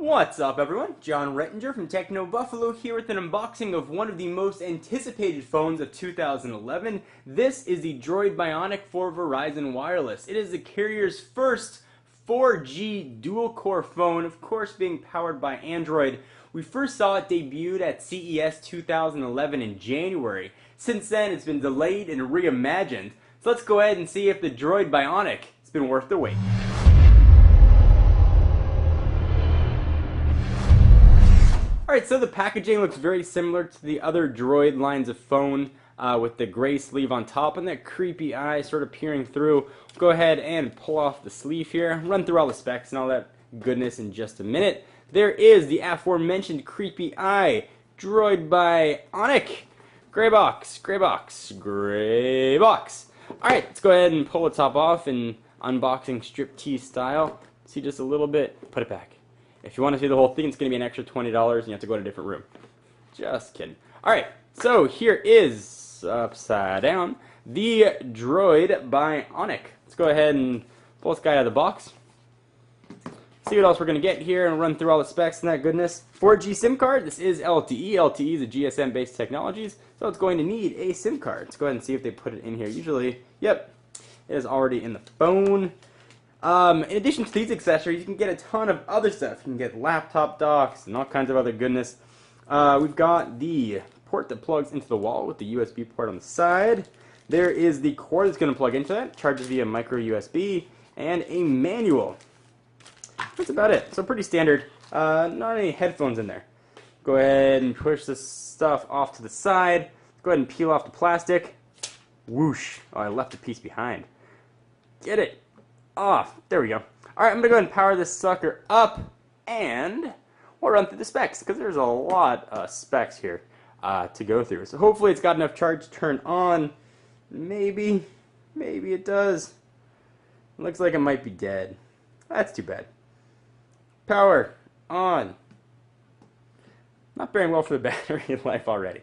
What's up, everyone? John Rettinger from Techno Buffalo here with an unboxing of one of the most anticipated phones of 2011. This is the Droid Bionic for Verizon Wireless. It is the carrier's first 4G dual-core phone, of course being powered by Android. We first saw it debuted at CES 2011 in January. Since then, it's been delayed and reimagined. So let's go ahead and see if the Droid Bionic has been worth the wait. Alright, so the packaging looks very similar to the other Droid lines of phone with the gray sleeve on top and that creepy eye sort of peering through. Go ahead and pull off the sleeve here, run through all the specs and all that goodness in just a minute. There is the aforementioned creepy eye, Droid Bionic. Gray box, gray box, gray box. Alright, let's go ahead and pull the top off in unboxing striptease style. See just a little bit, put it back. If you want to see the whole thing, it's going to be an extra $20 and you have to go to a different room. Just kidding. Alright, so here is, upside down, the Droid Bionic. Let's go ahead and pull this guy out of the box. See what else we're going to get here and run through all the specs and that goodness. 4G SIM card. This is LTE. LTE is a GSM-based technologies, so it's going to need a SIM card. Let's go ahead and see if they put it in here. Usually, yep, it is already in the phone. In addition to these accessories, you can get a ton of other stuff. You can get laptop docks and all kinds of other goodness. We've got the port that plugs into the wall with the USB port on the side. There is the cord that's going to plug into that, charges via micro USB, and a manual. That's about it. So pretty standard. Not any headphones in there. Go ahead and push this stuff off to the side. Go ahead and peel off the plastic. Whoosh. Oh, I left a piece behind. Get it off. There we go. Alright, I'm going to go ahead and power this sucker up and we'll run through the specs because there's a lot of specs here to go through. So hopefully it's got enough charge to turn on. Maybe it does. It looks like it might be dead. That's too bad. Power on. Not very well for the battery life already.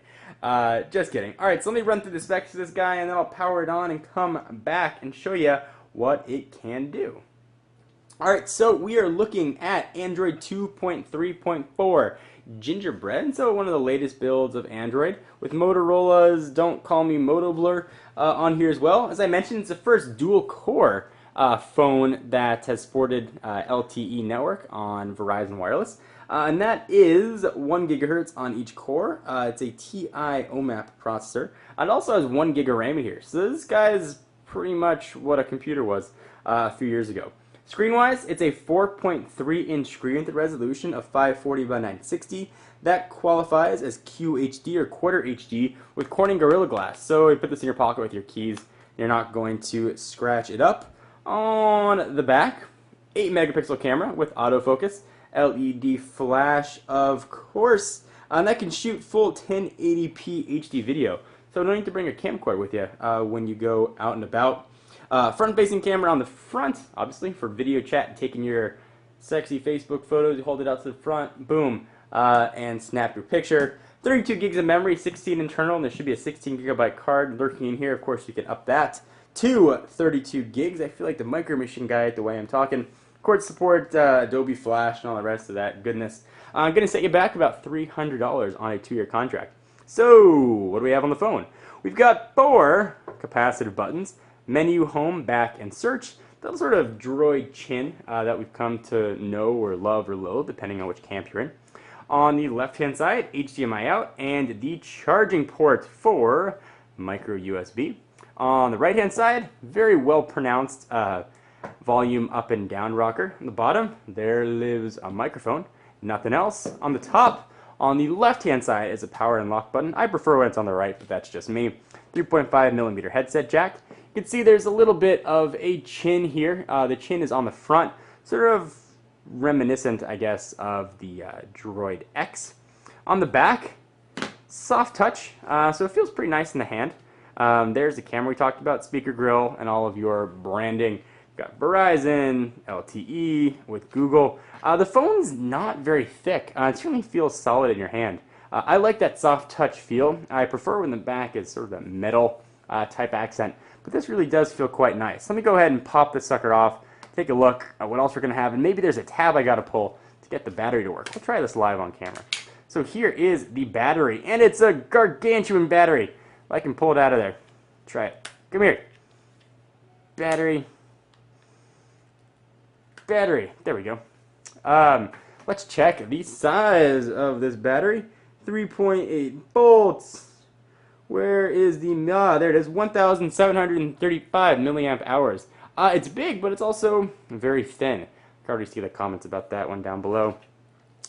Just kidding. Alright, so let me run through the specs of this guy and then I'll power it on and come back and show you what it can do. Alright, so we are looking at Android 2.3.4 Gingerbread, so one of the latest builds of Android with Motorola's Don't Call Me Moto Blur on here as well. As I mentioned, it's the first dual-core phone that has sported LTE network on Verizon Wireless, and that is 1 gigahertz on each core. It's a TI OMAP processor. It also has 1 gig of RAM in here, so this guy is pretty much what a computer was a few years ago. Screen-wise, it's a 4.3-inch screen with a resolution of 540 by 960. That qualifies as QHD or Quarter HD with Corning Gorilla Glass. So you put this in your pocket with your keys. You're not going to scratch it up. On the back, 8-megapixel camera with autofocus, LED flash, of course, and that can shoot full 1080p HD video. So no need to bring a camcorder with you when you go out and about. Front-facing camera on the front, obviously, for video chat, taking your sexy Facebook photos. You hold it out to the front, boom, and snap your picture. 32 gigs of memory, 16 internal, and there should be a 16 gigabyte card lurking in here. Of course, you can up that to 32 gigs. I feel like the Micro Machine guy the way I'm talking. Of course, support Adobe Flash and all the rest of that goodness. I'm going to set you back about $300 on a 2-year contract. So, what do we have on the phone? We've got 4 capacitive buttons, menu, home, back, and search. That sort of Droid chin that we've come to know or love or loathe, depending on which camp you're in. On the left-hand side, HDMI out, and the charging port for micro USB. On the right-hand side, very well-pronounced volume up and down rocker. On the bottom, there lives a microphone, nothing else. On the top, on the left-hand side is a power and lock button. I prefer when it's on the right, but that's just me. 3.5mm headset jack. You can see there's a little bit of a chin here. The chin is on the front, sort of reminiscent, I guess, of the Droid X. On the back, soft touch, so it feels pretty nice in the hand. There's the camera we talked about, speaker grill, and all of your branding. Got Verizon, LTE, with Google. The phone's not very thick. It certainly feels solid in your hand. I like that soft touch feel. I prefer when the back is sort of a metal type accent, but this really does feel quite nice. Let me go ahead and pop this sucker off, take a look at what else we're going to have, and maybe there's a tab I got to pull to get the battery to work. We'll try this live on camera. So here is the battery, and it's a gargantuan battery. I can pull it out of there. Try it. Come here. Battery. Battery. There we go. Let's check the size of this battery. 3.8 volts. Where is the, there it is, 1,735 milliamp hours. It's big, but it's also very thin. You can already see the comments about that one down below.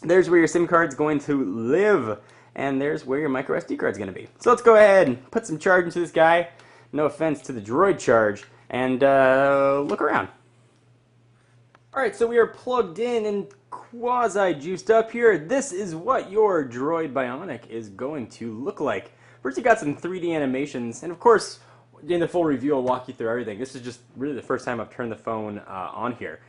There's where your SIM card's going to live, and there's where your micro SD card's going to be. So let's go ahead and put some charge into this guy. No offense to the Droid charge, and look around. Alright, so we are plugged in and quasi-juiced up here. This is what your Droid Bionic is going to look like. First, you got some 3D animations, and of course, in the full review, I'll walk you through everything. This is just really the first time I've turned the phone on here.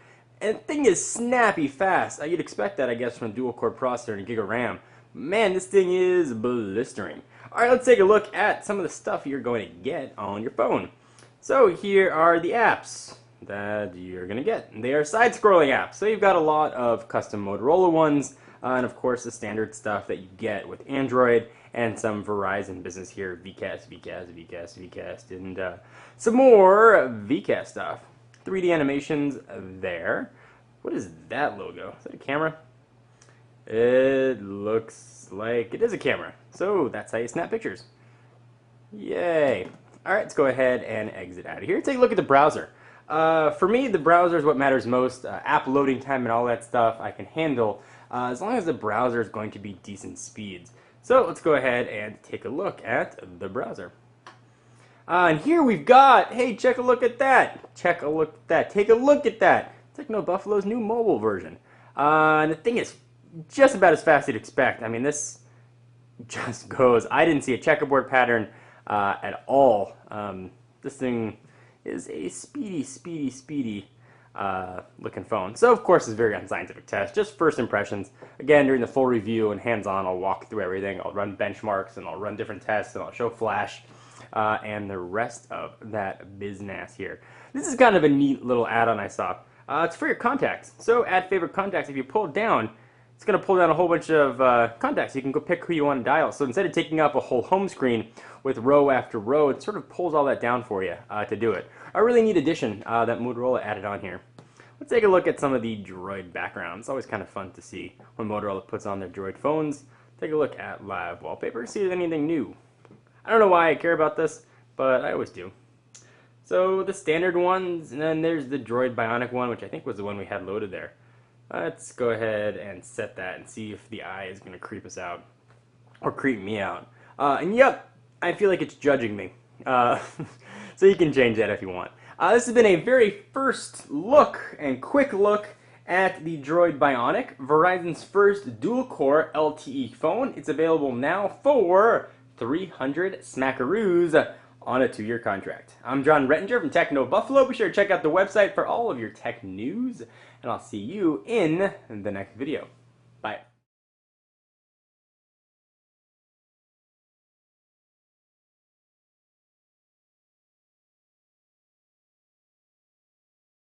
And the thing is snappy fast. You'd expect that, I guess, from a dual-core processor and a gig of RAM. Man, this thing is blistering. Alright, let's take a look at some of the stuff you're going to get on your phone. So here are the apps that you're going to get. They are side-scrolling apps. So you've got a lot of custom Motorola ones, and of course the standard stuff that you get with Android, and some Verizon business here, VCast, and some more VCast stuff. 3D animations there. What is that logo? Is that a camera? It looks like it is a camera. So that's how you snap pictures. Yay. Alright, let's go ahead and exit out of here. Take a look at the browser. For me, the browser is what matters most. App loading time and all that stuff I can handle, as long as the browser is going to be decent speeds. So let's go ahead and take a look at the browser. And here we've got, hey, check a look at that. Check a look at that. Take a look at that. Techno Buffalo's new mobile version. And the thing is just about as fast as you'd expect. I mean, this just goes. I didn't see a checkerboard pattern at all. This thing is a speedy looking phone. So of course it's very unscientific test, just first impressions. Again, during the full review and hands-on, I'll walk through everything. I'll run benchmarks and I'll run different tests and I'll show flash and the rest of that business here. This is kind of a neat little add-on I saw. It's for your contacts. So add favorite contacts. If you pull it down, it's going to pull down a whole bunch of contacts. You can go pick who you want to dial. So instead of taking up a whole home screen with row after row, it sort of pulls all that down for you to do it. A really neat addition that Motorola added on here. Let's take a look at some of the Droid backgrounds. It's always kind of fun to see when Motorola puts on their Droid phones. Take a look at live wallpaper, see if there's anything new. I don't know why I care about this, but I always do. So the standard ones, and then there's the Droid Bionic one, which I think was the one we had loaded there. Let's go ahead and set that and see if the eye is going to creep us out, or creep me out. And yep, I feel like it's judging me. So you can change that if you want. This has been a very first look and quick look at the Droid Bionic, Verizon's first dual-core LTE phone. It's available now for 300 smackaroos on a 2-year contract. I'm John Rettinger from Techno Buffalo. Be sure to check out the website for all of your tech news, and I'll see you in the next video. Bye.